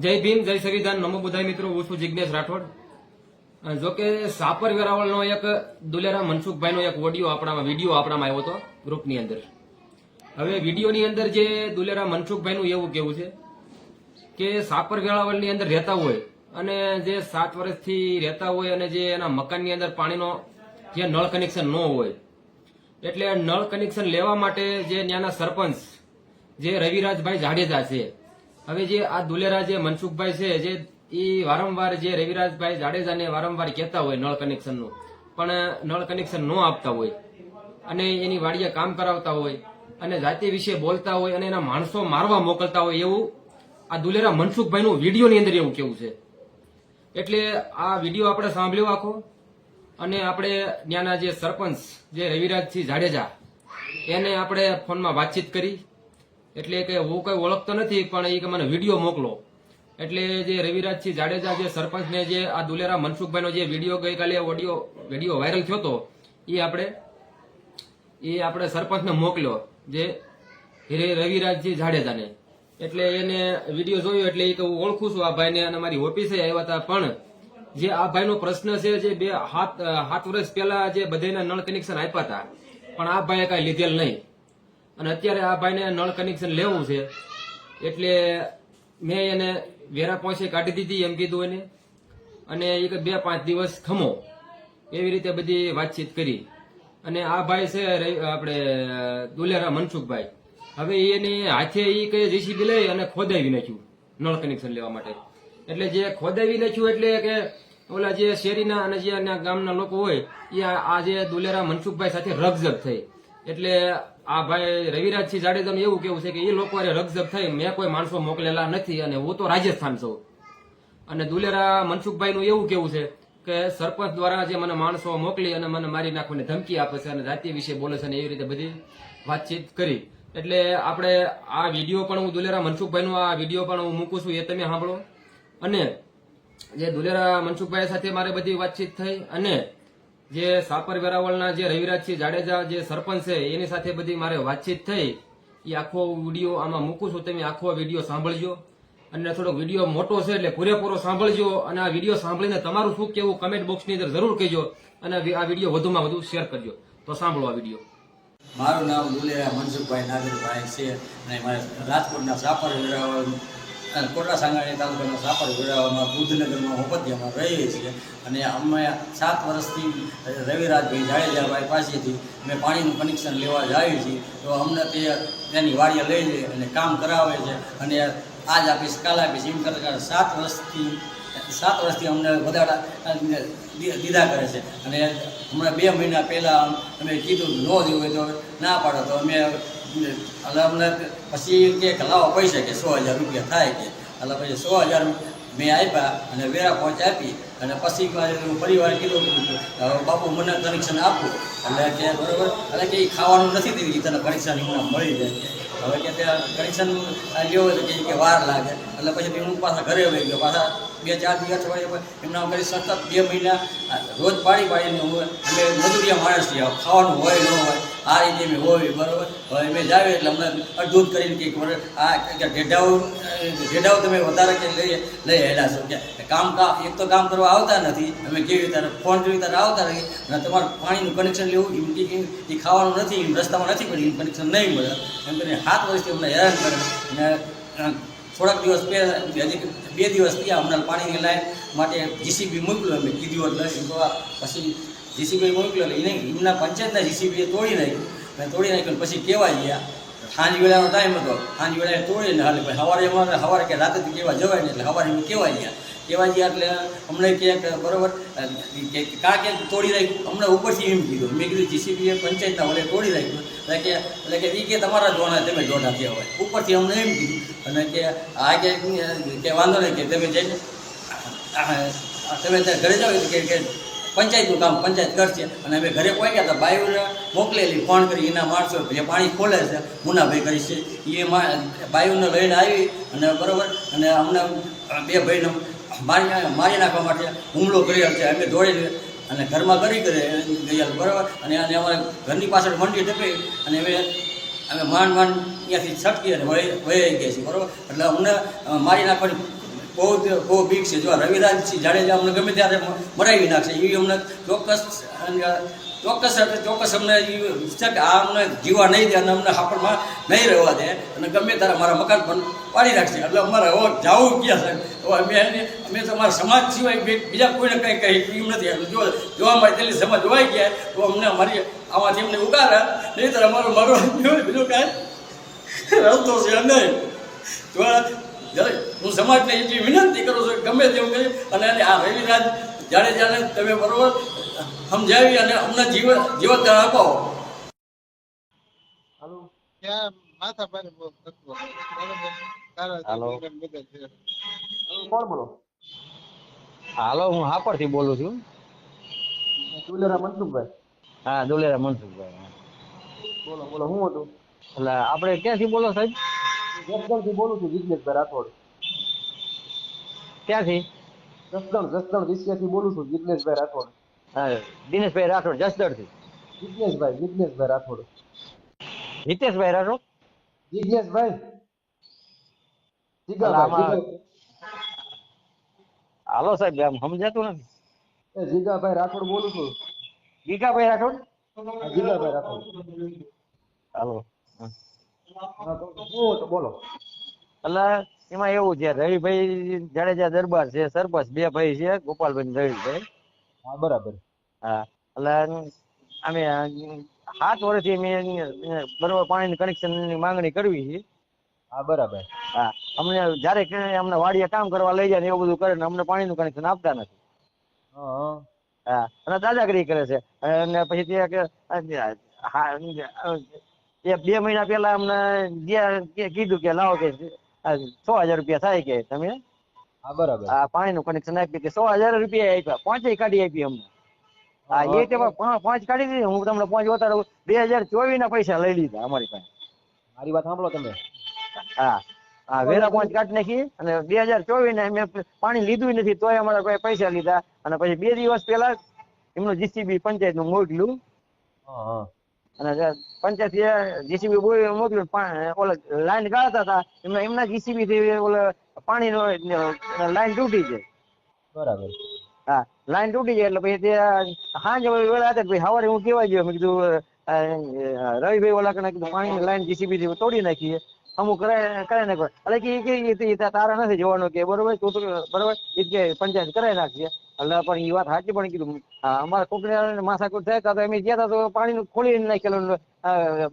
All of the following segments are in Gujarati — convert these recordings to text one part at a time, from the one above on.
જય ભીમ, જય સંવિધાન, નમો બધાય મિત્રો. હું છું જિજ્ઞેશ રાઠોડ. જોકે સાપર વેરાવળનો એક દુલેરા મનસુખભાઈનો એક વિડીયો આપણામાં આવ્યો હતો ગ્રુપની અંદર. હવે વિડીયોની અંદર જે દુલેરા મનસુખભાઈનું એવું કેવું છે કે સાપર વેરાવળની અંદર રહેતા હોય અને જે 7 વર્ષથી રહેતા હોય અને જે એના મકાનની અંદર પાણીનો જે નળ કનેક્શન ન હોય, એટલે નળ કનેક્શન લેવા માટે જે ત્યાંના સરપંચ જે રવિરાજભાઈ જાડેજા છે. હવે જે આ દુલેરા જે મનસુખભાઈ છે, જે એ વારંવાર જે રવિરાજભાઈ જાડેજાને વારંવાર કહેતા હોય નળ કનેક્શનનું, પણ નળ કનેક્શન ન આપતા હોય અને એની વાડીએ કામ કરાવતા હોય અને જાતિ વિશે બોલતા હોય અને એના માણસો મારવા મોકલતા હોય, એવું આ દુલેરા મનસુખભાઈનું વિડીયોની અંદર એવું કેવું છે. એટલે આ વિડીયો આપણે સાંભળ્યો આખો, અને આપણે ત્યાંના જે સરપંચ જે રવિરાજસિંહ જાડેજા એને આપણે ફોનમાં વાતચીત કરી. એટલે કે હું કઈ ઓળખતો નથી, પણ એ કે મને વિડીયો મોકલો. એટલે જે રવિરાજસિંહ જાડેજા જે સરપંચને જે આ દુલેરા મનસુખભાઈનો જે વિડીયો ગઈકાલે વિડીયો વાયરલ થયો હતો, એ આપણે સરપંચને મોકલ્યો, જે રવિરાજસિંહ જાડેજાને. એટલે એને વિડીયો જોયો એટલે એ કે હું ઓળખું છું આ ભાઈને અને મારી ઓફિસે આવ્યા હતા. પણ જે આ ભાઈનો પ્રશ્ન છે, જે 7 વર્ષ પહેલા જે બધાને નળ કનેક્શન આપ્યા હતા, પણ આ ભાઈએ કઈ લીધેલ નહીં. અને અત્યારે આ ભાઈને નળ કનેક્શન લેવું છે, એટલે મેં એને વેરા પહોંચે કાઢી દીધી એમ કીધું એને. અને એ 2-5 દિવસ ખમો, એવી રીતે બધી વાતચીત કરી. અને આ ભાઈ છે આપણે દુલેરા મનસુખભાઈ, હવે એને હાથે એ કઈ જેસીબી લઈ અને ખોદાવી નાખ્યું નળ કનેક્શન લેવા માટે. એટલે જે ખોદાવી નાખ્યું એટલે કે ઓલા જે શેરીના અને જે ગામના લોકો હોય એ આ જે દુલેરા મનસુખભાઈ સાથે રગઝગ થઈ. એટલે આ ભાઈ રવિરાજસિંહ જાડેજાનું એવું કેવું છે કે એ લોકો રગઝગ થઈ, મેં કોઈ માણસો મોકલેલા નથી અને હું તો રાજસ્થાન છું. અને દુલેરા મનસુખભાઈનું એવું કેવું છે કે સરપંચ દ્વારા જે મને માણસો મોકલી અને મને મારી નાખવાની ધમકી આપે છે અને જાતિ વિશે બોલે છે અને એવી રીતે બધી વાતચીત કરી. એટલે આપણે આ વિડીયો પણ હું દુલેરા મનસુખભાઈનો આ વિડીયો પણ હું મૂકું છું, એ તમે સાંભળો. અને જે દુલેરા મનસુખભાઈ સાથે મારે બધી વાતચીત થઈ, અને જે સાપર વેરાવળના જે રવિરાજસિંહ જાડેજા જે સરપંચ છે એની સાથે બધી મારે વાતચીત થઈ. એ આખો વિડીયો આમાં મૂકું છું, તમે આખો વિડીયો સાંભળજો. અને થોડોક વિડીયો મોટો છે એટલે પૂરેપૂરો સાંભળજો. અને આ વિડીયો સાંભળીને તમારું શું કેવું કમેન્ટ બોક્સની અંદર જરૂર કહેજો, અને આ વિડીયો વધુમાં વધુ શેર કરજો. તો સાંભળો આ વિડીયો. મારું નામ દુલેરા મનસુખભાઈ નાગરભાઈ છે, અને મારે રાજકોટના સાપર વેરાવળ કોટડા સાંગાણી તાલુકાના સાપર વેરાવળમાં બુદ્ધનગરમાં હોપતિયામાં રહીએ છીએ. અને અમે 7 વર્ષથી રવિરાજભાઈ જાડેજાભાઈ પાસેથી અમે પાણીનું કનેક્શન લેવા જઈએ છીએ. તો અમને તેની વાડીએ લઈ જઈ અને કામ કરાવે છે, અને આજ આપીશ કાલ આપીશ એમ કરતા 7 વર્ષથી અમને વધારા દીધા કરે છે. અને હમણાં 2 મહિના પહેલાં અમે કીધું ન દેવું હોય તો ના પાડો, તો અમે અમને પછી કે લાવો પૈસા કે 100,000 રૂપિયા થાય કે એટલે પછી 100,000 મેં આપ્યા અને વેરા પહોંચ આપી. અને પછી પરિવાર કીધું બાપુ મને કનેક્શન આપવું, એટલે કે બરાબર, એટલે કે એ ખાવાનું નથી દીધું, તને કનેક્શન એમને મળી જાય. હવે કે ત્યાં કનેક્શન લેવો તો કે વાર લાગે, એટલે પછી હું પાછા ઘરે વહી ગયો. પાછા 2-4 દિવસ એમના કરી સતત 2 મહિના રોજ પાડીને અમે મજૂરિયા માણસ છીએ, ખાવાનું હોય ન હોય આ રીતે અમે હોય બરાબર. હવે અમે જાવે એટલે અમને અડધૂત કરીને કંઈક આ ઢેઢાઓ તમે વધારે કે લઈ હેડા છો કે એક તો કામ કરવા આવતા નથી, અમે કેવી રીતે ફોન જોઈ ત્યારે આવતા નથી, અને તમારે પાણીનું કનેક્શન લેવું એ ખાવાનું નથી, રસ્તામાં નથી પડ્યું, કનેક્શન નહીં મળે એમ કરીને 7 વર્ષથી અમને હેરાન કરે. અને થોડાક દિવસ પહેલાં હજી 2 દિવસ થયા અમને પાણીની લાઈન માટે જીસીબી મોકલ્યું, અમે કીધું એટલે પછી જીસીબી મોકલ્યો એટલે એમના પંચાયતના જીસીબીએ તોડી નાખ્યું. પછી કહેવા ગયા, સાંજ વેળાનો ટાઈમ હતો, સાંજ વેળાએ તોડીને હાલે પછી સવારે કે રાત્રેથી કહેવા જવાય ને, એટલે સવારે એમ કહેવા ગયા એટલે અમને ક્યાંક બરાબર કે ક્યાંક તોડી રાખ્યું. અમને ઉપરથી એમ કીધું, મેં કીધું જીસીબીએ પંચાયતના વડે તોડી રાખ્યું, એટલે કે એ કે તમારા જોવાના તમે જોડા થયા હોય. ઉપરથી અમને એમ કીધું, અને કે આ કે વાંધો નહીં કે તમે જઈને તમે ત્યાં ઘરે જાઓ કે પંચાયતનું કામ પંચાયત કરશે. અને અમે ઘરે પહોંચ્યા હતા, બાયુને મોકલેલી ફોન કરી એના માણસો જે પાણી ખોલે છે મુનાભાઈ કરી છે, એ બાયુને લઈને આવી અને બરાબર, અને અમને 2 ભાઈને મારી નાખવા માટે હુમલો કર્યો છે. અમે દોડીને અને ઘરમાં કરી ગયા બરાબર. અને અમારે ઘરની પાછળ મંડી ટપી અને અમે માંડ ત્યાંથી છટકી અને વહી ગયા છીએ બરાબર. એટલે અમને મારી નાખવાની બહુ બીક છે. જો રવિરાજસિંહ જાડેજા અમને ગમે ત્યારે મરાવી નાખશે એ અમને ચોક્કસ અમને ઈ છે કે આ અમને જીવા નહીં દે અને અમને હાપડમાં નહીં રહેવા દે અને ગમે ત્યારે મારા મકાન પણ પાડી રાખશે. એટલે અમારે હવે જવું ક્યાં સાહેબ? હવે અમે તો અમારા સમાજ સિવાય બીજા કોઈને કંઈ કહી નથી. જોવા મળે તેટલી સમાજ જોવાઈ ગયા તો અમને અમારી આમાંથી અમને ઉગારે, નહીં તો અમારું બીજું કાંઈ રસ્તો છે નહીં. જો જ્યારે હું સમાજને એટલી વિનંતી કરું છું ગમે તેવું કરી અને આ રવિરાજ જાડેજાને તમે બરોબર સમજાવી અને અમને જીવત આપો. ત્યાં માથા ભારે બહુ તત્વો. બરોબર. તારા હાલો. બધા છે. કોણ બોલો? હાલો, હું હાપર થી બોલું છું. ચુલેરા મનસુખભાઈ. હા, દોલેરા મનસુખભાઈ. બોલો બોલો, શું હતું? એટલે આપણે ક્યાંથી બોલો સાહેબ? જસદણથી બોલું છું, જિજ્ઞેશભાઈ રાઠોડ. ક્યાંથી? જસદણ વિષયથી બોલું છું, જિજ્ઞેશભાઈ રાઠોડ. હા, દિનેશભાઈ રાઠોડ જસદણ થી. જિજ્ઞેશભાઈ રાઠોડ. હિતેશભાઈ રાઠોડ. જિજ્ઞેશભાઈ એટલે આમાં હાલો સાહેબ, આમ સમજાતું નથી. જીગાભાઈ રાઠોડ બોલું છું. ગીગાભાઈ રાઠોડ. જીગાભાઈ રાઠોડ. હાલો. હા, તો શું હતું? બોલો. એટલે એમાં એવું છે, રવિભાઈ જાડેજા દરબાર છે, સરપંચ બે ભાઈ છે, ગોપાલભાઈ ને રવિભાઈ. હા, બરાબર. હા, એટલે અમે 7 વર્ષથી અમે બરોબર પાણીની કનેક્શન ની માંગણી કરવી છે. હા, બરાબર. હા, અમને જયારે અમને વાડીએ કામ કરવા લઈ જાય ને એવું બધું કરે ને અમને પાણીનું કનેક્શન આપતા નથી. હા, હા, અને દાદાગીરી કરે છે. અને પછી તે કે એ 2 મહિના પહેલા અમને કીધું કે લાવો કે 6,000 રૂપિયા થાય કે તમે હા, બરાબર. આ પાણીનું કનેક્શન આપી કે 6,000 રૂપિયા આપ્યા, 5 કાઢી આપી અમને. હા, એ તે 5 કાઢી દીધી. હું તમને 5 બતાડું. 2024 ના પૈસા લઈ લીધા અમારી પાસે. મારી વાત સાંભળો તમે. હા, હા, વેરા 5 કાઢી નાખી અને 2024 ને મેં પાણી લીધું નથી તોય અમારા પાસે પૈસા લીધા. અને પછી 2 દિવસ પહેલા એમનું જીસીબી પંચાયત નું મોકલ્યું હા, હા. અને પંચાયત જીસીબી મોકલ્યું. ઓલા લાઈન ગાળતા હતા એમના જીસીબી થી ઓલા પાણી લાઈન તૂટી છે. બરાબર. હા, લાઈન તૂટી જાય એટલે પછી તે સાંજે વેળા હતા પછી સવારે હું કેવા ગયો, મેં કીધું રવિભાઈ ઓલા કને કીધું પાણીની લાઈન જીસીબી થી તોડી નાખીએ, અમુક કરાવી નાખો. એટલે કે તારા નથી જોવાનું કે બરોબર તું બરોબર એ કે પંચાયત કરાવી નાખીએ. એટલે પણ એ વાત સાચી પણ કીધું અમારા કોકને માથાકૂટ થાય તો અમે ગયા હતા તો પાણી ખોલી નાખેલું,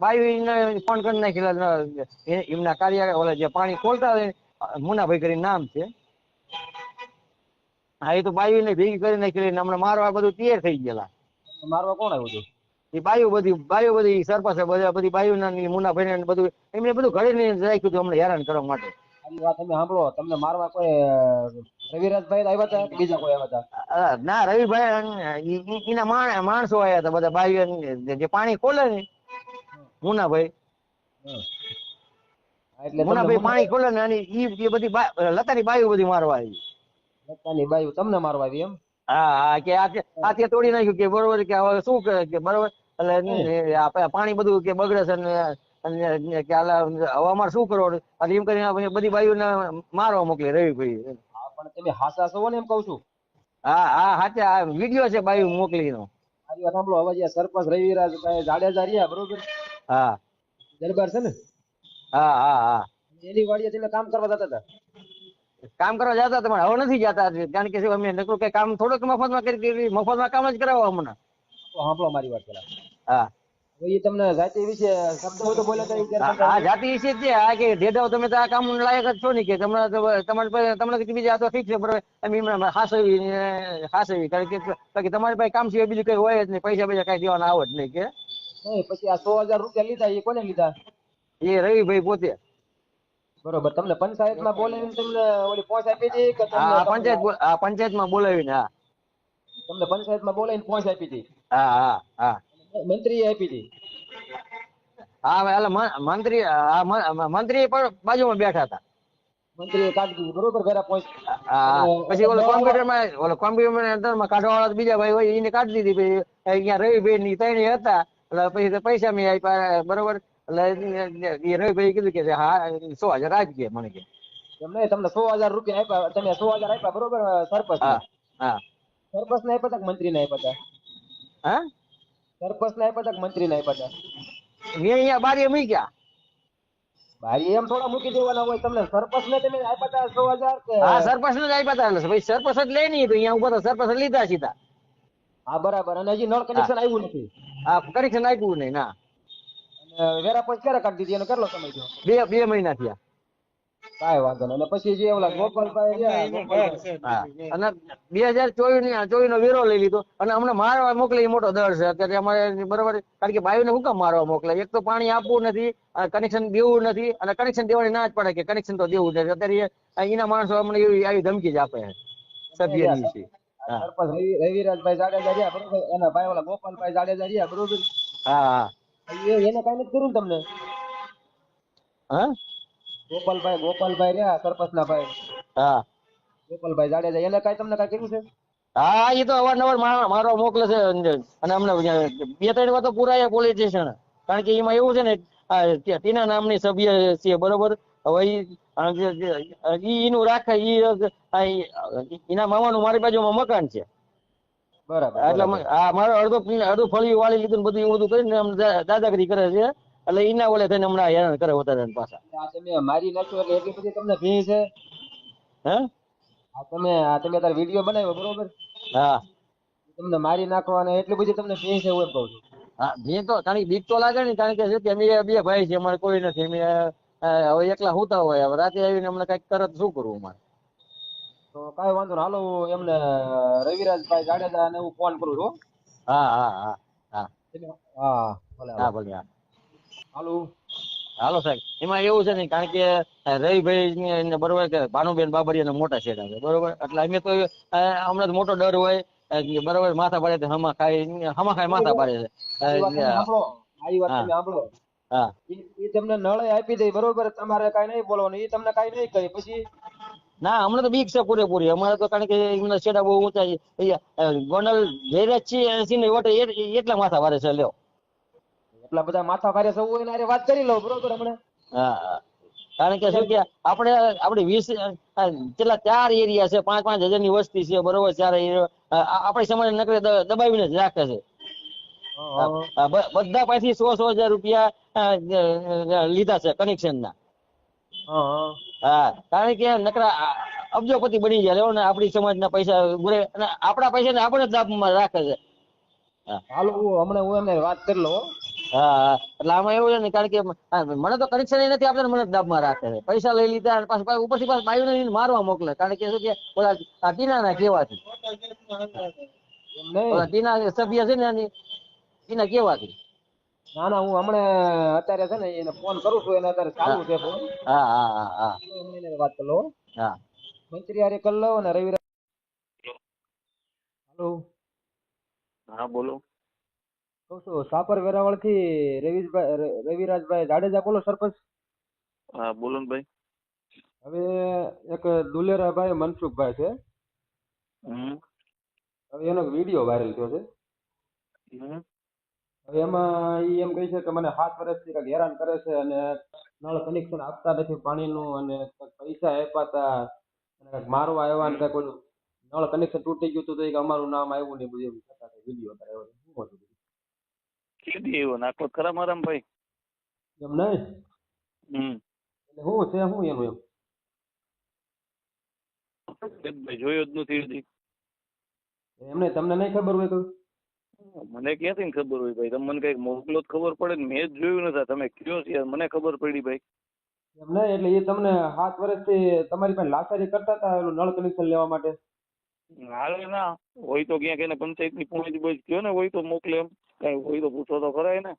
બાયું ફોન કરી નાખેલા એમના કાર્ય ઓલા જે પાણી ખોલતા હોય મુનાભાઈ કરીને નામ છે. હા, એ તો બાયું ને ભેગી કરી નાખેલી હમણાં મારવા બધું તૈયાર થઈ ગયેલા. મારવા કોણ આવ્યું હતું? એ બાયું બધી સરપંચ બધી બાયું ના મુનાભાઈ ને બધું એમને બધું ઘરે રાખ્યું હતું અમને હેરાન કરવા માટે. આની વાત તમે સાંભળો. તમને મારવા કોઈ રવિરાજભાઈ આવ્યા હતા કે બીજા કોઈ આવ્યા હતા? ના, રવિભાઈ એના માણસો આવ્યા હતા બધા બાયું જે પાણી ખોલે ને મુનાભાઈ. હા, એટલે મુનાભાઈ પાણી ખોલે ને અને એ બધી લતાની બાયું બધી મારવા આવી. લતાની બાયું તમને મારવા આવી એમ? હા, હા, કે આ તોડી નાખ્યું કે બરોબર કે હવે શું કરે કે બરોબર એટલે પાણી બધું કે બગડે છે ને કે હવે અમારે શું કરવાનું એમ કરીને બધી બાયું મારવા મોકલી રવિભાઈ. હા, પણ તમે હાસા છો ને એમ કઉ છું. હા, હા, હાચે આ વિડીયો છે બાયું મોકલીનો. મારી વાત સાંભળો. હવે જે સરપંચ રવિરાજભાઈ જાડેજા રહ્યા બરોબર, હા, દરબાર છે ને, હા, હા, હા, એની વાડીએ તમે કામ કરવા જતા હતા? કામ કરવા જતા હતા પણ હવે નથી જતા. કારણ કે અમે નકરું કઈ કામ થોડુંક મફતમાં કરી મફતમાં કામ જ કરાવવા હમણાં. તો સાંભળો મારી વાત પેલા. હા, હવે એ તમને જાતિ વિશે શબ્દ હોય તો બોલ્યા હતા હા, જાતિ વિશે જ છે. આ કે ડેડાઓ તમે તો આ કામ લાયક જ છો ને કે તમને બીજા આ તો ઠીક છે બરોબર એમ હાસવી કારણ કે તમારી પાસે કામ સિવાય બીજું કઈ હોય જ નહીં, પૈસા કઈ દેવાના આવે જ નહીં કે. નહીં, પછી આ 100,000 રૂપિયા લીધા એ કોને લીધા? એ રવિભાઈ પોતે. બરોબર. તમને પંચાયતમાં બોલાવીને તમને ઓલી પહોંચ આપી હતી કે પંચાયતમાં બોલાવીને. હા, તમને પંચાયતમાં બોલાવીને પહોંચ આપી હતી? હા, હા, હા, મંત્રીએ આપી હતી? હા, એટલે મંત્રી પણ બાજુમાં બેઠા હતા. મંત્રીએ કાઢી દીધું બરોબર ઘરે પહોંચ. હા, પછી ઓલો કોમ્પ્યુટરમાં કાઢવા વાળા બીજા ભાઈ હોય એને કાઢી દીધી. પછી અહીંયા રવિભાઈ ની ત્રણેય હતા એટલે પછી પૈસા મેં આપ્યા બરોબર. એટલે એ રવિભાઈ કીધું કે હા 100,000 આપી મને કે. એમ નહીં, તમને 100,000 રૂપિયા આપ્યા, તમે 100,000 આપ્યા બરોબર સરપંચ ને. હા હા સરપંચ ને આપ્યા હતા કે મંત્રી ને આપ્યા હતા? હા સરપંચ ને આપ્યા હતા કે મંત્રી ને આપ્યા હતા? મેં અહીંયા બારી મૂક્યા. ભાઈ એમ થોડા મૂકી દેવાના હોય, તમને સરપંચ ને તમે આપ્યા હતા 100,000 કે? હા સરપંચ ને જ આપ્યા હતા એટલે ભાઈ સરપંચ જ લે નહીં તો અહીંયા ઉપર તો સરપંચ જ લીધા સીધા. હા બરાબર. અને હજી નળ હા કનેક્શન આવ્યું નથી. હા કનેક્શન આપ્યું નહીં ના. અને વેરા પોઈન્ટ ક્યારે કાઢી દીધી, એનો કેટલો સમય થયો? બે મહિના થયા. કાંઈ વાંધો નહીં. અને પછી જે ઓલા ગોપાલભાઈ રહ્યા, ગોપાલભાઈ હા અને 2024 નો વેરો લઈ લીધો અને અમને મારવા મોકલે એ મોટો દર છે અત્યારે અમારે બરોબર. કારણ કે બાયુને શું કામ મારવા મોકલે? એક તો પાણી આપવું નથી, કનેક્શન દેવું નથી, અને કનેક્શન દેવાની ના જ પડે કે કનેક્શન તો દેવું નથી. અત્યારે એના માણસો અમને આવી ધમકી જ આપે છે સભ્યની વિશે. હા સરપંચ રવિરાજભાઈ જાડેજા રહ્યા બરોબર, એના ભાઈ ઓલા ગોપાલભાઈ જાડેજા રહ્યા બરોબર. હા એને કાંઈ નથી કર્યું ને તમને? હા ગોપાલભાઈ રહ્યા સરપંચ ના ભાઈ, હા ગોપાલભાઈ જાડેજા, એને કાંઈ તમને કાંઈ કર્યું છે? હા એ તો અવારનવાર મારવા મોકલે છે અને અમને 2-3 વાર તો પુરાયા પોલીસ સ્ટેશન. કારણ કે એમાં એવું છે ને ટીના નામની સભ્ય છે બરોબર. હવે એનું રાખે એના મામાનું મારી બાજુમાં મકાન છે બરાબર એટલે બરાબર. હા મારો અડધું ફળિયું વાળી લીધું ને બધું એવું બધું કરીને આમ દાદાગીરી કરે છે એટલે એના ઓલે થઈને હમણાં હેરાન કરે વધારે પાછા. આ તમે મારી નાખ્યો એટલે એટલી બધી તમને ભીંસ છે? હે આ તમે તાર વિડીયો બનાવ્યો બરોબર, હા તમને મારી નાખવા અને એટલી બધી તમને ભીંસ છે, હું એમ કહું છું. હા ભીન તો કારણ કે બીક તો લાગે ને. કારણ કે શું કે અમે બે ભાઈ છે, અમારે કોઈ નથી. અમે હવે એકલા હોતા હોય, હવે રાતે આવીને અમને કઈક તરત શું કરવું અમારે? તો કાંઈ વાંધો નહીં, હાલો હું એમને રવિરાજભાઈ જાડેજા ને હું ફોન કરું છું હો. હા હા હા હા હા ભલે હાલો. હા ભલે હા. હાલો. હાલો સાહેબ એમાં એવું છે ને કારણ કે રવિભાઈ ને બરોબર કે ભાનુબેન બાબરિયા મોટા શેઠા છે બરોબર. એટલે અમે તો હમણાં મોટો ડર હોય બરોબર. માથા પાડે હમા ખાય માથા પાડે છે. મારી વાત તમે સાંભળો, મારી વાત હા તમે સાંભળો. હા ઈ તમને નળે આપી દે બરોબર, તમારે કાંઈ નહીં બોલવાનું, ઈ તમને કાંઈ નહીં કહે પછી. ના હમણાં તો બીક છે પૂરેપૂરી અમારે તો. કારણ કે એમના શેડા બહુ ઊંચા છે. ગોંડલ જયરાજ છે ને વટે એટલા માથા પાડે છે લ્યો. એટલા બધા માથા ભારે સૌ હોય ને હારે વાત કરી લો બરોબર હમણાં. હા કારણ કે શું કે આપણે 20 કેટલા 4 એરિયા છે, 5-5 હજારની વસ્તી છે બરોબર. 4 આપણી સમાજ નકરે દબાવીને જ રાખે છે. બધા પાસેથી 100,000 રૂપિયા લીધા છે કનેક્શન ના. હા કારણ કે નકરા અબજોપતિ બની જાય લેવો ને આપણી સમાજના પૈસા ગુરે અને આપણા પૈસા ને આપણે જ દાબમાં રાખે છે. હાલો હમણાં હું એમને વાત કરી લઉં હો. હા એટલે આમાં એવું છે ને કારણ કે મને તો કનેક્શન નથી આપતા, મને દાબમાં રાખે છે. પૈસા લઈ લીધા અને પાછું ઉપરથી પાછું બાયુને મારવા મોકલે. કારણ કે શું કે ઓલા ટીના કેવાથી એમ નહીં. ઓલા ટીના સભ્ય છે ને એના કેવાથી. ના ના, હું હમણાં અત્યારે છે ને એને ફોન કરું છું, એને અત્યારે ચાલુ હા છે ફોન. હા હા હા હા હમણાં એને વાત કરી લઉં હો. હા મંત્રી હારે કરી લઉં અને રવિરાજ. હાલો. હા બોલો. કહું છું સાપર વેરાવળ થી રવિરાજભાઈ જાડેજા બોલો સરપંચ. હા બોલો ને ભાઈ. હવે એક દુલેરાભાઈ મનસુખભાઈ છે. હમ હવે એનો વિડીયો વાયરલ થયો છે. હમ હવે એમાં ઈ એમ કહે છે કે મને 7 વર્ષથી કંઈક હેરાન કરે છે અને નળ કનેક્શન આપતા નથી પાણીનું, અને કંઈક પૈસા આપ્યા હતા અને કંઈક મારવા આવ્યા ને કંઈક બધું નળ કનેક્શન તૂટી ગયું હતું તો એક અમારું નામ આવ્યું ને બધું એવું કહેતા હતા. વિડીયો અત્યારે આવ્યો છે. શું હતું? કેદી એવો નાખો ખરા મારામ ભાઈ. એમ નહીં હમ એટલે શું છે શું એનું ભાઈ જોયો જ નથી હજી. એમને તમને નહીં ખબર હોય તો? મને ક્યાંથી ને ખબર હોય ભાઈ? તમે મને કઈક મોકલો તો ખબર પડે ને. મેં જ જોયું નથી. તમે કયો છે મને ખબર પડી ભાઈ. એમ નહીં એટલે એ તમને 7 વર્ષથી તમારી પાસે લાચારી કરતા હતા એનું નળ કનેક્શન લેવા માટે. હાલે ના હોય તો ક્યાંક એને પંચાયતની પૂણી બોજ કયો ને, હોય તો મોકલે. એમ કઈ હોય તો પૂછો તો ખરાય ને.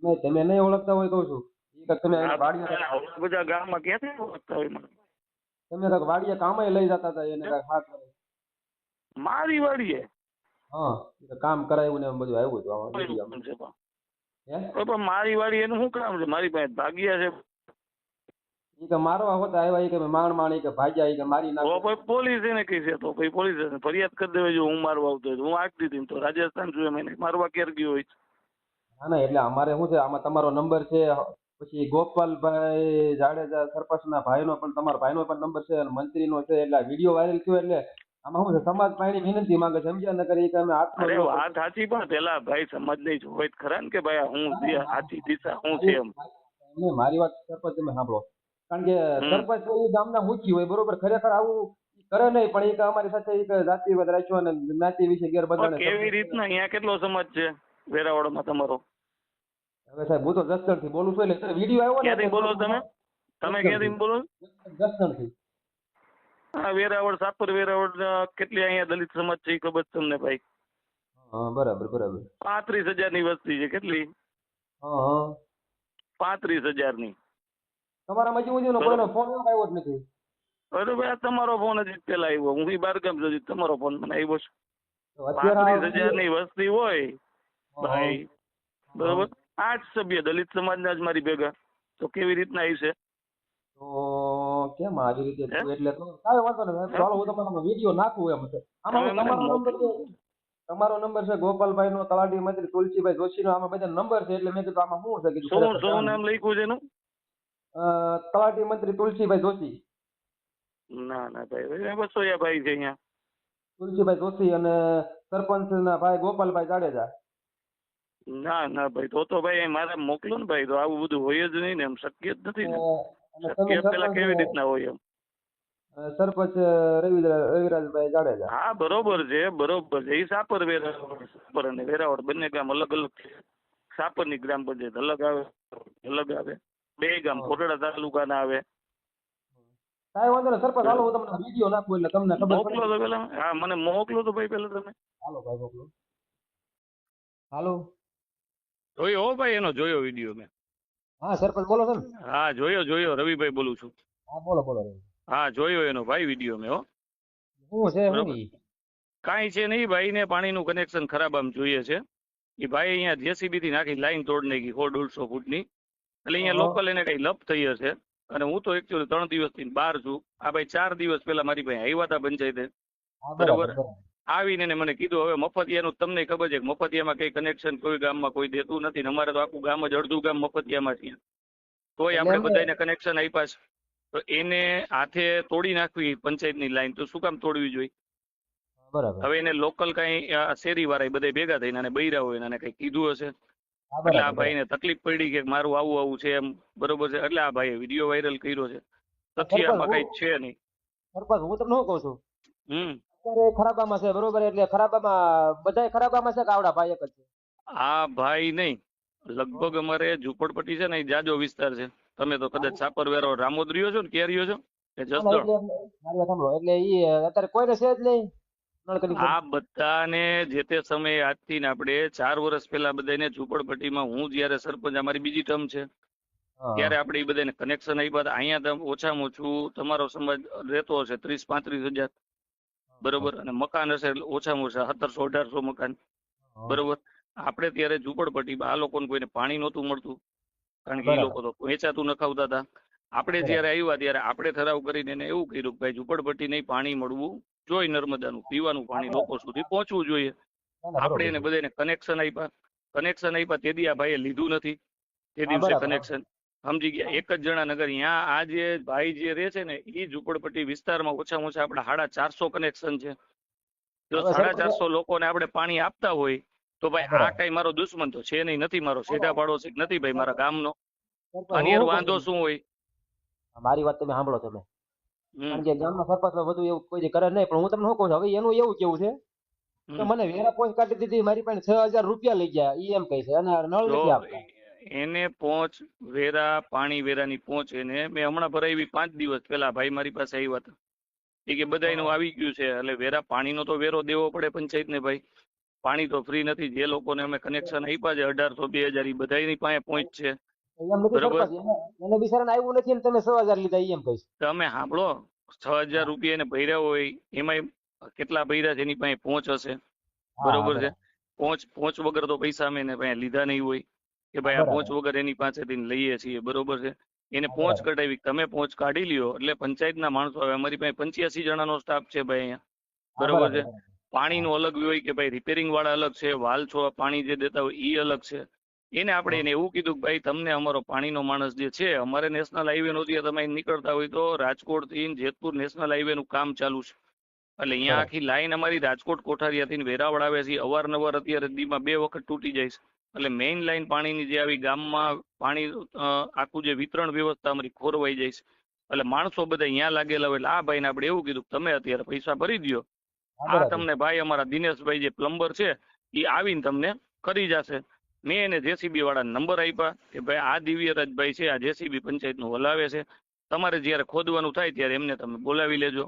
નહીં તમે નહીં ઓળખતા હોય કહું છું. એ કંઈક તમે એને વાડીએ બધા ગામમાં ક્યાંથી ઓળખતા હોય મને? તમે કંઈક વાડીએ કામે લઈ જતા હતા એને કંઈક 7 વર્ષ. મારી વાડીએ હા એ તો કામ કરાવ્યું ને એમ બધું આવ્યું હતું આમાં વિડીયોમાં. છે પણ. હે પણ મારી વાડી એનું શું કામ છે? મારી પાસે ભાગ્યા છે. એ કે મારવા હોતા આવ્યા એ કે માણ એ કે ભાગ્યા એ કે મારી તો નાખો. ભાઈ પોલીસ એને કહી છે. તો ભાઈ પોલીસ ફરિયાદ કરી દેવાય. જો હું મારવા આવતો હોય તો હું આપી દીધી. તો રાજસ્થાન જોઈએ મને મારવા ક્યારે ગયો હોય? ના ના એટલે અમારે શું છે આમાં તમારો નંબર છે પછી ગોપાલભાઈ જાડેજા સરપંચના ભાઈનો પણ તમારા ભાઈનો પણ નંબર છે અને મંત્રીનો છે. એટલે વિડીયો વાયરલ થયો એટલે આમાં શું છે, સમાજ પાણી વિનંતી માંગે છે, સમજ્યા? નકર એ કે અમે આટલો અરે વિરોધ વાત સાચી, પણ પેલા ભાઈ સમાજને જોવે જ ખરા ને કે ભાઈ આ હું છે, સાચી દિશા શું છે એમ. નહીં, મારી વાત સરપંચ તમે સાંભળો. કારણ કે હમ. સરપંચ તો એ ગામના મુખી હોય, બરોબર, ખરેખર આવું કરે નહીં, પણ એ કે અમારી સાથે એક જાતિવાદ રાખ્યો અને જ્ઞાતિ વિશે પણ ગેરબંધાને કેવી રીતના અહીંયા કેટલો સમાજ છે વેરાવળમાં તમારો? હવે સાહેબ હું તો જસદણથી બોલું છું, એટલે વિડીયો આવ્યો ને ક્યાંથી બોલો તમે? તમે ક્યાંથી બોલો? જસદણથી. હા, વેરાવળ, સાપર વેરાવળ કેટલી અહીંયા દલિત સમાજ છે એ ખબર છે તમને ભાઈ? હા, બરાબર બરાબર. 35,000 ની વસ્તી છે. કેટલી? હા હા. 35,000 ની. તમારામાં હજી સુધીનો કોઈનો ફોન આવ્યો જ નથી. અરે ભાઈ, આ તમારો ફોન હજી પેલા આવ્યો. હું બારગામ જતી, તમારો ફોન મને આવ્યો છે. તો અત્યારે 35,000 ની વસ્તી હોય ભાઈ, બરોબર, 8 સભ્ય દલિત સમાજના જ મારી ભેગા, તો કેવી રીતના આવી છે? તો કેમ આવી રીતે થયું? એટલે તો કાંઈ વાંધો નહીં, ચાલો હું તમારો વિડીયો નાખું એમ છે. આમાં તમે મને તમારો નંબર છે ગોપાલભાઈ નો, તલાટી મંત્રી તુલસીભાઈ જોશી નો, આમાં બધા નંબર છે. એટલે મેં કીધું આમાં શું છે, કીધું શું નામ લખ્યું છે એનું? તલાટી મંત્રી તુલસીભાઈ જોશી. ના ના ભાઈ, વસોયા ભાઈ છે અહીંયા. તુલસીભાઈ જોશી અને સરપંચ ના ભાઈ ગોપાલભાઈ જાડેજા. ના ના ભાઈ, તો ભાઈ મારે મોકલો ને ભાઈ, તો આવું બધું હોય જ નહીં ને, એમ શક્ય જ નથી ને. અને તમે શક્ય પેલા કેવી રીતના હોય એમ? સરપંચ રવિરાજભાઈ જાડેજા. હા, બરોબર છે, બરોબર છે. એ સાપર વેરાવળ, સાપર અને વેરાવળ બંને ગામ અલગ અલગ છે. સાપરની ગ્રામ પંચાયત અલગ આવે, અલગ આવે. બે ગામ કોટડા તાલુકાના આવે. કાંઈ વાંધો નહીં સરપંચ, હાલો હું તમને વિડીયો નાખું એટલે તમને ખબર મોકલો તો પેલા. હા, મને મોકલો તો ભાઈ પેલા તમે. હાલો ભાઈ મોકલો. હાલો. જોયો હો ભાઈ, એનો જોયો વિડીયો મેં. હા સરપંચ બોલો સર. હા, જોયો. રવિભાઈ બોલું છું. હા બોલો બોલો. હા, જોયો એનો ભાઈ વિડીયો મેં. હો, શું છે? બરોબર. કાંઈ છે નહીં, ભાઈ ને પાણીનું કનેક્શન ખરાબ આમ જોઈએ છે. એ ભાઈ અહીંયા જેસીબી થી નાખી લાઈન તોડ નાખી 100-150 ફૂટની. એટલે અહીંયા લોકલ એને કઈ લપ થઈ હશે. અને હું તો એકચ્યુઅલી 3 દિવસથી બહાર છું. આ ભાઈ 4 દિવસ પહેલા મારી પાસે આવ્યા હતા પંચાયતે, બરોબર. આવીને એને મને કીધું હવે મફતિયાનું તમને ખબર છે કે મફતિયામાં કઈ કનેક્શન કોઈ ગામમાં કોઈ દેતું નથી ને અમારે તો આખું ગામ જ અડધું ગામ મફતિયામાં છે, તોય આપણે બધાને કનેક્શન આપ્યા છે. તો એને હાથે તોડી નાખવી પંચાયતની લાઈન, તો શું કામ તોડવી જોઈએ? બરાબર. હવે એને લોકલ કઈ શેરી વાળા બધા ભેગા થઈને અને બૈરા હોય એને કઈ કીધું હશે, એટલે આ ભાઈને તકલીફ પડી કે મારું આવું છે એમ, બરોબર છે. એટલે આ ભાઈએ વિડીયો વાયરલ કર્યો છે. તથ્ય આમાં કઈ છે નહીં. સરપંચ હું તમને શું કહું છું, હમ અત્યારે ખરાબામાં છે, બરોબર, એટલે ખરાબામાં બધાય ખરાબામાં છે કે આવડા ભાઈ એક જ છે? આ ભાઈ નહીં, લગભગ અમારે ઝુંપડપટ્ટી છે ને એ જાજો વિસ્તાર છે. તમે તો કદાચ સાપર વેરાવળ રામોદ રહ્યો છો ને, ક્યાં રહ્યો છો? કે જસદણ? મારી વાત સાંભળો, એટલે ઈ અત્યારે કોઈને છે જ નહીં નળ કનેક્શન. આ બધાને જે તે સમયે આજથી ને આપણે 4 વર્ષ પહેલા બધાને ઝુંપડપટ્ટીમાં, હું જયારે સરપંચ, અમારી બીજી ટર્મ છે, ત્યારે આપણે એ બધાને કનેક્શન આપ્યા હતા. અહીંયા તમે ઓછામાં ઓછું તમારો સમાજ રહેતો હશે 30-35 હજાર, બરોબર, અને મકાન હશે ઓછામાં ઓછા 1700-1800 મકાન, બરોબર. આપણે ત્યારે ઝુંપડપટ્ટીમાં આ લોકોને કોઈને પાણી નહોતું મળતું, કારણ કે એ લોકો તો વેચાતું નખાવતા હતા. આપણે જયારે આવ્યા ત્યારે આપણે ઠરાવ કરીને એને એવું કર્યું કે ભાઈ ઝુંપડપટ્ટી નહીં, પાણી મળવું જોઈએ, નર્મદાનું પીવાનું પાણી લોકો સુધી પહોંચવું જોઈએ. આપણે એને બધાને કનેક્શન આપ્યા. તે દી આ ભાઈએ લીધું નથી, તે દિવસે કનેક્શન, સમજી ગયા? એક જ જણા નગર અહીંયા આ જે ભાઈ જે રહે છે ને એ ઝુંપડપટ્ટી વિસ્તારમાં ઓછામાં ઓછા આપણા 450 કનેક્શન છે. જો 450 લોકોને આપણે પાણી આપતા હોય તો ભાઈ આ કઈ મારો દુશ્મન તો છે નહીં, નથી મારો સેઢા પાડોશી, નથી ભાઈ મારા ગામનો. આની હારે વાંધો શું હોય? મારી વાત તમે સાંભળો તમે, કારણ કે ગામના સરપંચ બધું એવું કોઈ કરે નહીં, પણ હું તમને શું કહું છું, હવે એનું એવું કેવું છે કે મને વેરા પોંચ કાઢી દીધી, મારી પાસે 6000 રૂપિયા લઈ ગયા, ઈ એમ કહે છે, અને નળ નથી આપતા. એને પહોંચ વેરા, પાણી વેરાની પહોંચ એને મેં હમણાં ભરાવી 5 દિવસ પહેલા. ભાઈ મારી પાસે આવ્યા હતા, એ કે બધાયનું આવી ગયું છે, એટલે વેરા પાણીનો તો વેરો દેવો પડે પંચાયતને ભાઈ. પાણી તો ફ્રી નથી. જે લોકોને અમે કનેક્શન આપ્યા છે 1800-2000, એ બધાની પાસે પહોંચ છે, બરોબર. એને બિચારાને આવ્યું નથી ને તમે 6000 લીધા, ઈ એમ કહીશ. તમે સાંભળો, 6000 રૂપિયા એને ભર્યા હોય, એમાં કેટલા ભર્યા છે એની પાસે પહોંચ હશે, બરોબર છે. પહોંચ વગર તો પૈસા અમે એને પાસે લીધા નહીં હોય કે ભાઈ આ પહોંચ વગર એની પાસેથી લઈએ છીએ, બરોબર છે. એને પહોંચ કઢાવી, તમે પહોંચ કાઢી લ્યો એટલે પંચાયતના માણસો આવે. અમારી પાસે 85 જણાનો સ્ટાફ છે ભાઈ અહીંયા, બરોબર છે. પાણીનું અલગ હોય કે ભાઈ રિપેરિંગ વાળા અલગ છે, વાલ છો પાણી જે દેતા હોય એ અલગ છે, એને આપણે એને એવું કીધું કે ભાઈ તમને અમારો પાણીનો માણસ જે છે, અમારે નેશનલ હાઈવે નહોતી, તમે અહીં નીકળતા હોય તો રાજકોટ થી જેતપુર નેશનલ હાઈવે નું કામ ચાલુ છે, એટલે અહીંયા આખી લાઈન અમારી રાજકોટ કોઠારીયાથી વેરાવળ આવે છે, અવારનવાર અત્યારે દીમાં 2 વખત તૂટી જાય છે, એટલે મેઇન લાઈન પાણીની જે આવી ગામમાં પાણી આખું જે વિતરણ વ્યવસ્થા અમારી ખોરવાઈ જાય છે, એટલે માણસો બધા અહીંયા લાગેલા હોય, એટલે આ ભાઈને આપણે એવું કીધું કે તમે અત્યારે પૈસા ભરી દો, આ તમને ભાઈ અમારા દિનેશભાઈ જે પ્લમ્બર છે એ આવીને તમને કરી જશે. મેં એને જેસીબી વાળા નંબર આપ્યા કે ભાઈ આ દિવ્યરાજભાઈ છે, આ જેસીબી પંચાયતનું હલાવે છે, તમારે જ્યારે ખોદવાનું થાય ત્યારે એમને તમે બોલાવી લેજો.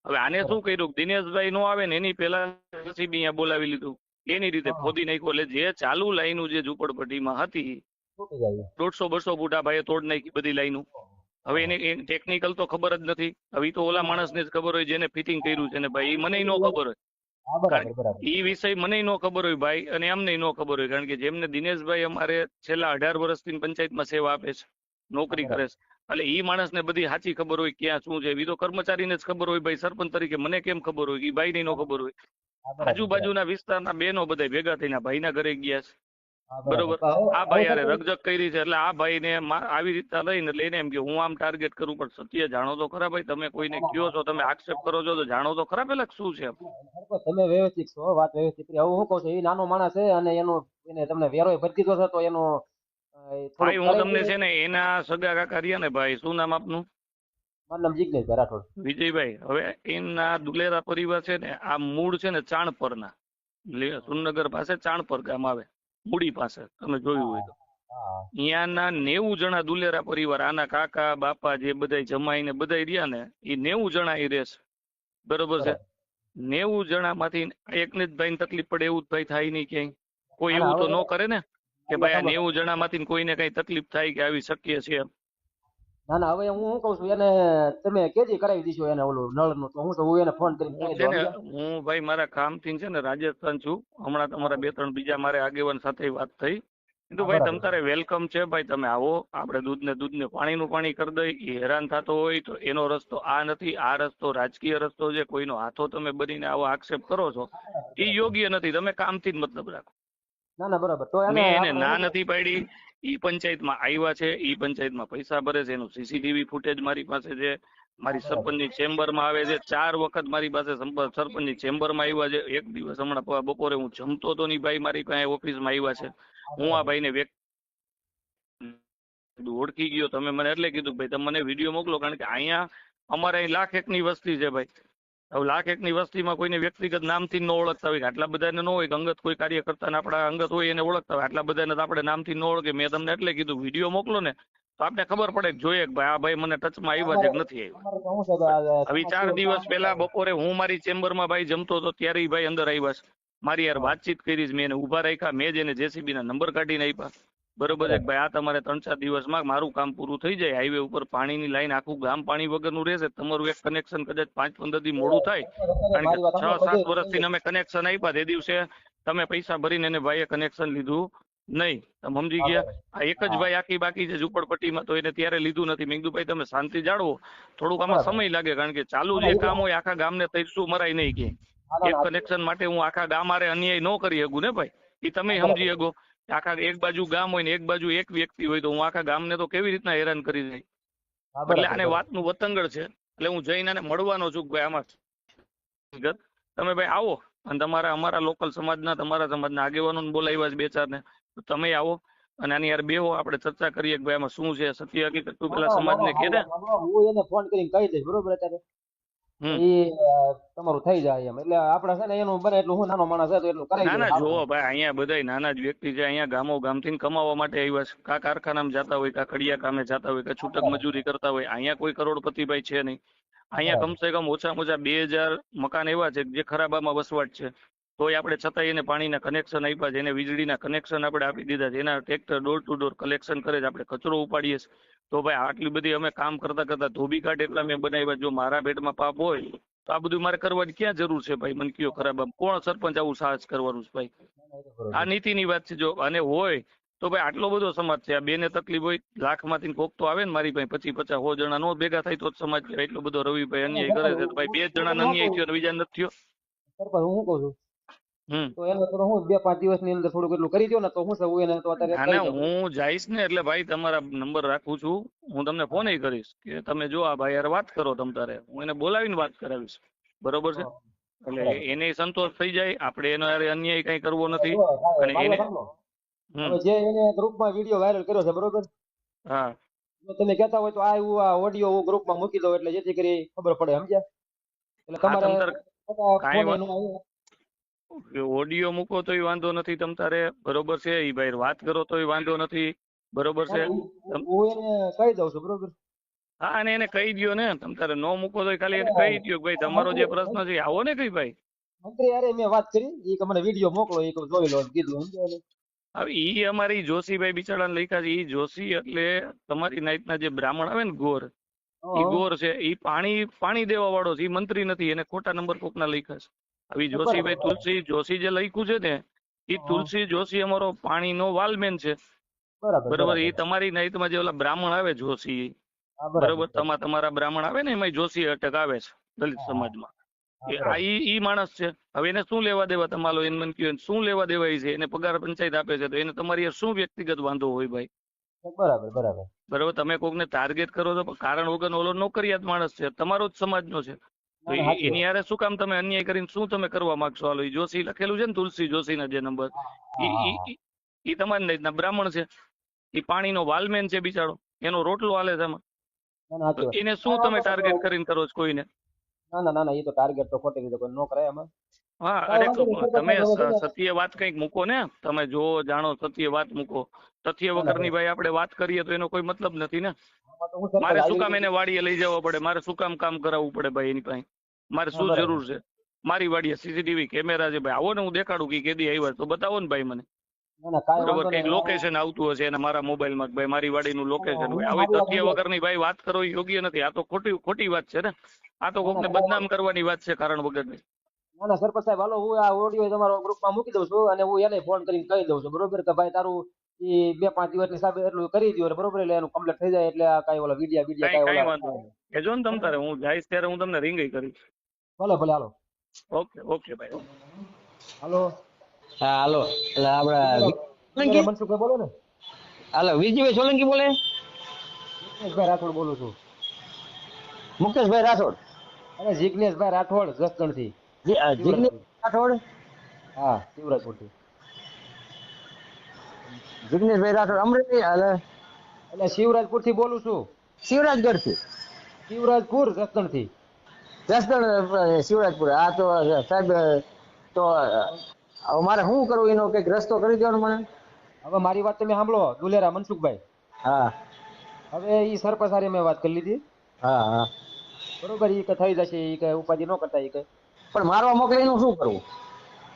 હવે આને શું કર્યું, દિનેશભાઈ નો આવે ને એની પહેલા જેસીબી અહીંયા બોલાવી લીધું, એની રીતે ખોદી નાખ્યું, એટલે જે ચાલુ લાઈનો જે ઝૂંપડપટ્ટીમાં હતી 150-200 ફૂટ આ ભાઈએ તોડ નાખી બધી લાઈનો. હવે એને ટેકનિકલ તો ખબર જ નથી, હવે તો ઓલા માણસને જ ખબર હોય જેને ફિટિંગ કર્યું છે ને ભાઈ, એ મને ન ખબર હોય, એ વિષય મને ન ખબર હોય ભાઈ, અને એમને ન ખબર હોય, કારણ કે જેમને દિનેશભાઈ અમારે છેલ્લા 18 વર્ષથી પંચાયતમાં સેવા આપે છે, નોકરી કરે છે, એટલે એ માણસને બધી સાચી ખબર હોય ક્યાં શું છે, એ તો કર્મચારીને જ ખબર હોય ભાઈ, સરપંચ તરીકે મને કેમ ખબર હોય, એ ભાઈને ન ખબર હોય. આજુબાજુના વિસ્તારના બહેનો બધા ભેગા થઈને ભાઈના ઘરે ગયા છે, બરોબર, આ ભાઈ યારે રગજગ કરી છે, એટલે આ ભાઈને આવી રીતના લઈને એટલે એને એમ કે હું આમ ટાર્ગેટ કરું, પણ સત્ય જાણો તો ખરા ભાઈ, તમે કોઈને કયો છો, તમે આક્ષેપ કરો છો તો જાણો તો ખરા પેલા શું છે. તમે વ્યવસ્થિત છો, વાત વ્યવસ્થિત કરી. હવે હું કહું છું એ નાનો માણસ છે અને એને તમને વેરો ભરી દીધો છે, તો એનો ભાઈ હું તમને છે ને એના સગા કાકા રહ્યા ને ભાઈ, શું નામ આપનું? મારું નામ જિજ્ઞેશભાઈ રાઠોડ. વિજયભાઈ. હવે એના દુલેરા પરિવાર છે ને આ મૂળ છે ને ચાણપરના, સુરનગર પાસે ચાણપર ગામ આવે, મૂડી પાસે, તમે જોયું હોય તો અહીંયાના 90 જણા દુલેરા પરિવાર, આના કાકા બાપા જે બધા જમાઈને બધા રહ્યા ને એ 90 જણા એ રહેશે, બરોબર છે. 90 જણામાંથી એકને જ ભાઈને તકલીફ પડે એવું જ ભાઈ થાય નહીં ક્યાંય, કોઈ એવું તો ન કરે ને કે ભાઈ આ 90 જણામાંથી કોઈને કઈ તકલીફ થાય કે આવી શક્ય છે એમ. ના ના, હવે હું શું કઉ છું, એને તમે કેજી કરાવી દીધો એને ઓલું નળનું, તો હું એને ફોન કરીને કહી દઉં. હું ભાઈ મારા કામથી છે ને રાજસ્થાન છું, હમણાં તમારા 2-3 બીજા મારે આગેવાન સાથે વાત થઈ, કીધું ભાઈ તમ તારે વેલકમ છે ભાઈ, તમે આવો, આપણે દૂધને પાણીનું પાણી કરી દઈ. એ હેરાન થતો હોય તો એનો રસ્તો આ નથી, આ રસ્તો રાજકીય રસ્તો છે, કોઈનો હાથો તમે બનીને આવો આક્ષેપ કરો છો એ યોગ્ય નથી, તમે કામથી જ મતલબ રાખો. ના ના બરાબર, તો મેં એને ના નથી પાડી, ઈ પંચાયતમાં આવ્યા છે, ઈ પંચાયતમાં પૈસા ભરે છે, એનું સીસીટીવી ફૂટેજ મારી પાસે છે, મારી સરપંચની ચેમ્બરમાં આવે છે, 4 વખત મારી પાસે સરપંચની ચેમ્બરમાં આવ્યા છે. એક દિવસ હમણાં બપોરે હું જમતો તો નહીં ભાઈ, મારી પાસે ઓફિસમાં આવ્યા છે, હું આ ભાઈને ઓળખી ગયો, તમે મને એટલે કીધું ભાઈ તમે મને વિડીયો મોકલો, કારણ કે અહીંયા અમારે અહીં 1,01,000 ની વસ્તી છે ભાઈ. હવે 1,01,000 ની વસ્તીમાં કોઈને વ્યક્તિગત નામથી ન ઓળખતા હોય, આટલા બધાને ન હોય કે અંગત કોઈ કાર્યકર્તા આપણા અંગત હોય એને ઓળખતા હોય, આટલા બધાને તો આપણે નામથી ન ઓળખે. મેં તમને એટલે કીધું વિડીયો મોકલો ને તો આપણે ખબર પડે કે જોઈએ કે ભાઈ આ ભાઈ મને ટચમાં આવ્યા છે કે નથી આવ્યા. હવે 4 દિવસ પહેલા બપોરે હું મારી ચેમ્બરમાં ભાઈ જમતો હતો ત્યારે એ ભાઈ અંદર આવ્યા છે, મારી યાર વાતચીત કરી, મેં એને ઉભા રાખ્યા, મેં જ એને જેસીબી ના નંબર કાઢીને આપ્યા, બરોબર છે ભાઈ આ તમારે 3-4 દિવસમાં મારું કામ પૂરું થઈ જાય, હાઈવે ઉપર પાણીની લાઈન આખું ગામ પાણી વગરનું રહેશે, તમારું એક કનેક્શન કદાચ 5-15 દી મોડું થાય, કારણ કે 6-7 વર્ષથી અમે કનેક્શન આપ્યા, તે દિવસે તમે પૈસા ભરીને એને ભાઈએ કનેક્શન લીધું નહીં, તમે સમજી ગયા. આ એક જ ભાઈ આખી બાકી છે ઝુંપડપટ્ટીમાં, તો એને ત્યારે લીધું નથી. મેં કીધું ભાઈ તમે શાંતિ જાળવો, થોડુંક આમાં સમય લાગે, કારણ કે ચાલુ જે કામ હોય આખા ગામને તૈસું મરાય નહીં કે એક કનેક્શન માટે હું આખા ગામ મારે અન્યાય ન કરી શકું ને ભાઈ, એ તમે સમજી શકો. આખા એક બાજુ ગામ હોય ને એક બાજુ એક વ્યક્તિ હોય, તો હું આખા ગામને તો કેવી રીતના હેરાન કરી જાય. એટલે આને વાતનું વતંગડ છે, એટલે હું જઈને આને મળવાનો છું ભાઈ આમાં તમે ભાઈ આવો, અને તમારા અમારા લોકલ સમાજના તમારા સમાજના આગેવાનોને બોલાવ્યા છે 2-4 ને, તો તમે આવો અને આની યાર બેહો, આપણે ચર્ચા કરીએ કે ભાઈ આમાં શું છે સત્ય હકીકત. તું પેલા સમાજને કહે ને, હું એને ફોન કરીને કહી દઈશ, બરોબર અત્યારે એ તમારું થઈ જાય એમ, એટલે આપણે છે ને એનું બને એટલું, હું નાનો માણસ છે તો એટલું કરાવી દઉં. નાના જોવો ભાઈ અહીંયા બધા નાના જ વ્યક્તિ છે, અહીંયા ગામો ગામથી કમાવા માટે આવ્યા છે, કા કારખાનામાં જતા હોય, કા કડિયા કામે જતા હોય, કા છૂટક મજૂરી કરતા હોય. અહીંયા કોઈ કરોડપતિ ભાઈ છે નહીં, અહીંયા કમસે કમ ઓછામાં ઓછા 2000 મકાન એવા છે જે ખરાબામાં વસવાટ છે, તોય આપણે છતાંય એને પાણીના કનેક્શન આપ્યા છે, એને વીજળીના કનેક્શન આપણે આપી દીધા છે, એના tractor door to door collection કરે છે, આપણે કચરો ઉપાડીએ છીએ. તો ભાઈ આટલી બધી અમે કામ કરતા કરતા ધોબી કાર્ડ એટલા મેં બનાવ્યા, જો મારા પેટમાં પાપ હોય તો આ બધું મારે કરવાની ક્યાં જરૂર છે ભાઈ, મને કયો ખરાબ કોણ સરપંચ આવું સાહસ કરવાનું છે ભાઈ, આ નીતિની વાત છે. જો અને હોય તો ભાઈ આટલો બધો સમાજ છે, આ બેને તકલીફ હોય, 1,00,000 માંથી કોક તો આવે ને મારી પાસે, 50-100 જણા નો ભેગા થાય તો જ સમાજ કહેવાય. એટલો બધો રવિભાઈ અન્યાય કરે છે, તો ભાઈ 2 જણા અન્યાય થયો, બીજા નથી થયો. સરપંચ હું કહું છું હમ તો એને થોડું હું 2-5 દિવસની અંદર થોડુંક એટલું કરી દો ને તો હું છે હું એને તો અત્યારે આને કરી દઉં. હું જઈશ ને એટલે ભાઈ તમારા નંબર રાખું છું, હું તમને ફોન કરીશ કે તમે જો આ ભાઈ યાર વાત કરો તમ તારે, હું એને બોલાવીને વાત કરાવીશ, બરોબર છે? એટલે બરાબર. એને સંતોષ થઈ જાય, આપણે એનો હારે અન્યાય કઈ કરવો નથી. જો, અને મારી એને વાત સાંભળો. હમ હવે જે એને ગ્રુપમાં વિડીયો વાયરલ કર્યો છે બરોબર, હા જો તમે કહેતા હોય તો આ ઓડિયો હું ગ્રુપમાં મૂકી દઉં એટલે જેથી કરી ખબર પડે, સમજ્યા? એટલે હા તમારે તમ તાર કાંઈ ફોન વાત એનો આવે. ઓડિયો મૂકો તોય વાંધો નથી તમ તારે, બરોબર છે? ઈ ભાઈ વાત કરો તોય વાંધો નથી, બરોબર છે? હું એને કહી દઉં છું બરોબર. હા અને એને કહી દ્યો ને, તમ તારે નો મૂકો તોય ખાલી એને કહી દ્યો કે ભાઈ તમારો જે પ્રશ્ન છે એ આવો ને કઈ ભાઈ. મંત્રી યારે મેં વાત કરી એ કે મને વિડીયો મોકલો એ કે જોઈ લો એમ કીધું, સમજ્યા ને? હવે ઈ અમારી જોશીભાઈ બિચારાને લખ્યા છે, ઈ જોશી એટલે તમારી નાઈટના જે બ્રાહ્મણ આવે ને ગોર, ઈ ગોર છે, ઈ પાણી દેવા વાળો છે, ઈ મંત્રી નથી, એને ખોટા નંબર કોકના લખ્યા છે. હવે જોશીભાઈ તુલસી જોશી જે લખ્યું છે ને, ઈ તુલસી જોશી અમારો પાણીનો વાલમેન છે, બરાબર બરોબર? ઈ તમારી નાઈટમાં જે ઓલા બ્રાહ્મણ આવે જોશી, હા, બરોબર, તમારા બ્રાહ્મણ આવે ને એમાં જોશી અટક આવે છે દલિત સમાજમાં. ઈ માણસ છે. હવે એને શું લેવા દેવા તમારો, એને મને કહ્યું શું લેવા દેવા ઈ છે? એને પગાર પંચાયત આપે છે, તો એને તમારી હારે શું વ્યક્તિગત વાંધો હોય ભાઈ? બરાબર બરાબર. બરોબર, તમે કોકને ટાર્ગેટ કરો તો કારણ વગર ઓલો નોકરિયાત માણસ છે, તમારો જ સમાજનો છે, તો ના, સાચી એની હારે શું કામ તમે અન્યાય કરીને શું તમે કરવા માંગશો? હાલો, ઈ જોશી લખેલું છે ને તુલસી જોશીના જે નંબર, ઈ તમારી નાઈટના બ્રાહ્મણ છે, ઈ પાણીનો વાલમેન છે બિચારો, એનો રોટલો હાલે છે આમાં. ના, ના, તો સાચી વાત. એને શું તમે ટાર્ગેટ કરીને કરો છો કોઈને? ના ના ના ના, એ તો ટાર્ગેટ તો ખોટી રીતે કોઈ ન કરાય એમાં. હા, કાંઈ અરે વાંધો તો નહીં, સરપંચ તમે સાહેબ, હવે છે ને, સત્ય વાત કંઈક મૂકો ને, તમે જો જાણો સત્ય વાત મૂકો. તથ્ય વગરની ભાઈ આપણે વાત કરીએ તો એનો કોઈ મતલબ નથી ને. આમાં તો હું સરપંચ મારે શું આવી કામ રીતે- એને વાડીએ લઈ જવા પડે? મારે શું કામ કરાવવું પડે ભાઈ એની પાસે? મારે શું બરાબર. જરૂર છે? મારી વાડીએ સીસીટીવી કેમેરા છે ભાઈ, આવો ને હું દેખાડું કે કેદી આવ્યા તો બતાવો ને ભાઈ મને, ના ના, કાંઈ બરોબર? વાંધો કઈક નહીં. લોકેશન આવતું હશે એને મારા મોબાઈલમાં, ભાઈ મારી વાડીનું લોકેશન હોય. આવી મારી વાત તથ્ય સમજો. વગરની ભાઈ વાત કરો એ યોગ્ય નથી. આ તો ખોટી વાત છે ને. આ તો ના, કોકને ના, બદનામ કરવાની વાત છે કારણ વગરની. ના ના સરપંચ સાહેબ, હાલો હું આ ઓડિયો તમારો ગ્રુપમાં મૂકી દઉં છું અને હું એને ફોન કરીને કહી દઉં છું બરોબર કે ભાઈ તારું ઈ 2-5 દિવસની હિસાબે એટલું કરી દો બરોબર, એટલે એનું કમ્પ્લીટ થઈ જાય એટલે આ કાંઈ ઓલા વિડિયા કાંઈ કઈ ઓલા. વાંધો નહીં. કેજો ને તમ તારે, હું જઈશ ત્યારે હું તમને રિંગ કરીશ. ભલે ભલે, હાલો ઓકે ભાઈ. હાલો. હા હાલો, એટલે આપડા મનસુખભાઈ બોલો ને? હાલો, વિજયભાઈ સોલંકી બોલે? જિગ્નેશભાઈ રાઠોડ બોલું છું. મુકેશભાઈ રાઠોડ? અરે જિગ્નેશભાઈ રાઠોડ જસદણથી. જિગ્નેશ રાઠોડ? હા, શિવરાજપુરથી. જિગ્નેશભાઈ રાઠોડ અમરેલી એટલે શિવરાજપુરથી બોલું છું. શિવરાજગઢ થી? શિવરાજપુર જસદણથી. જસદણ શિવરાજપુર. હા તો સાહેબ, તો હવે મારે શું કરવું, એનો કઈક રસ્તો કરી દેવાનો મને. હવે મારી વાત તમે સાંભળો દુલેરા મનસુખભાઈ. હા હવે ઈ સરપંચ હારે મેં વાત કરી લીધી હા હા. બરોબર, ઈ કે થઈ જશે, ઈ કે ઉપાધિ ન કરતા, ઈ કે પણ મારવા મોકલે એનું શું કરવું?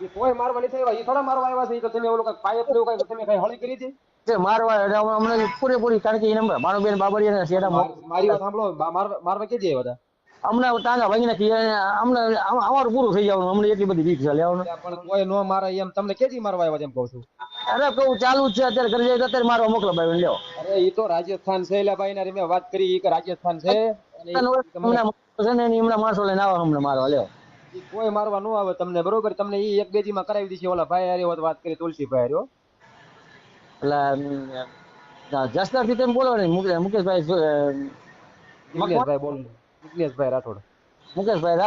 ઈ કોઈ મારવા નથી આવ્યા, ઈ થોડા મારવા આવ્યા છે. ઈ કે તમે ઓલું કઈ પાયપ લેવું કઈ તમે કઈ હળી કરી હતી? તે મારવા અમને પૂરેપૂરી, કારણ કે એને માણુબેન બાબરિયા શેડા મારી વાત સાંભળો, મારવા કે આવ્યા હતા? અમને ટાંગા ભાગી નાખી, અમને અમારું પૂરું થઈ જવાનું, અમને એટલી બધી બીક છે લેવાનું. પણ કોઈ નો મારે એમ તમને કેજી મારવા આવ્યા એમ કહું છું? અરે કહું ચાલુ જ છે અત્યારે, કરી જાય તો અત્યારે મારવા મોકલો ભાઈ લ્યો. અરે ઈ તો રાજસ્થાન છે એલા ભાઈ, ને મેં વાત કરી, ઈ કે રાજસ્થાન છે અને હમણાં માણસો લઈને આવો હમણાં મારવા લ્યો. ઈ કોઈ મારવા ન આવે તમને બરોબર, તમને ઈ એક બે દી માં કરાવી દેશે. ઓલા ભાઈ હારે વાત કરી, તુલસીભાઈ હારે. એટલે જસદણ થી તેમ બોલો ને મુકેશભાઈ જિગ્નેશભાઈ બોલ, જિગ્નેશભાઈ રાઠોડ. જીગેશભાઈ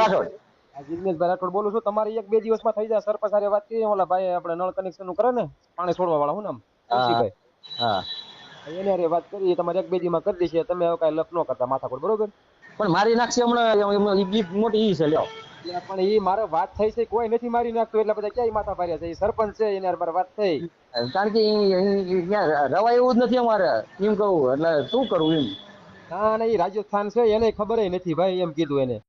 રાઠોડ. આ જિગ્નેશભાઈ રાઠોડ બોલું છું. તમારે એક બે દિવસમાં થઈ જાય. સરપંચ હારે વાત કરી, ઓલા ભાઈ આપણે નળ કનેક્શન નું કરે ને, પાણી છોડવા વાળા, હું નામ તુલસીભાઈ, હા એની હારે વાત કરી, તમારે એક બે દી માં કરી દેશે. તમે હવે કઈ લપ ન કરતા માથાકૂટ બરોબર. પણ મારી નાખશે હમણાં, બીક મોટી ઈ છે લ્યો. એટલે પણ ઈ મારે વાત થઈ છે, કોઈ નથી મારી નાખતું, એટલે બધા ક્યાંય માથા પાર્યા છે. ઈ સરપંચ છે, એની હારે મારે વાત થઈ. કારણ કે રવાય એવું જ નથી અમારે, એમ કહું એટલે શું કરવું એમ. ના ના, ઈ રાજસ્થાન છે, એને ખબર નથી ભાઈ, એમ કીધું એને.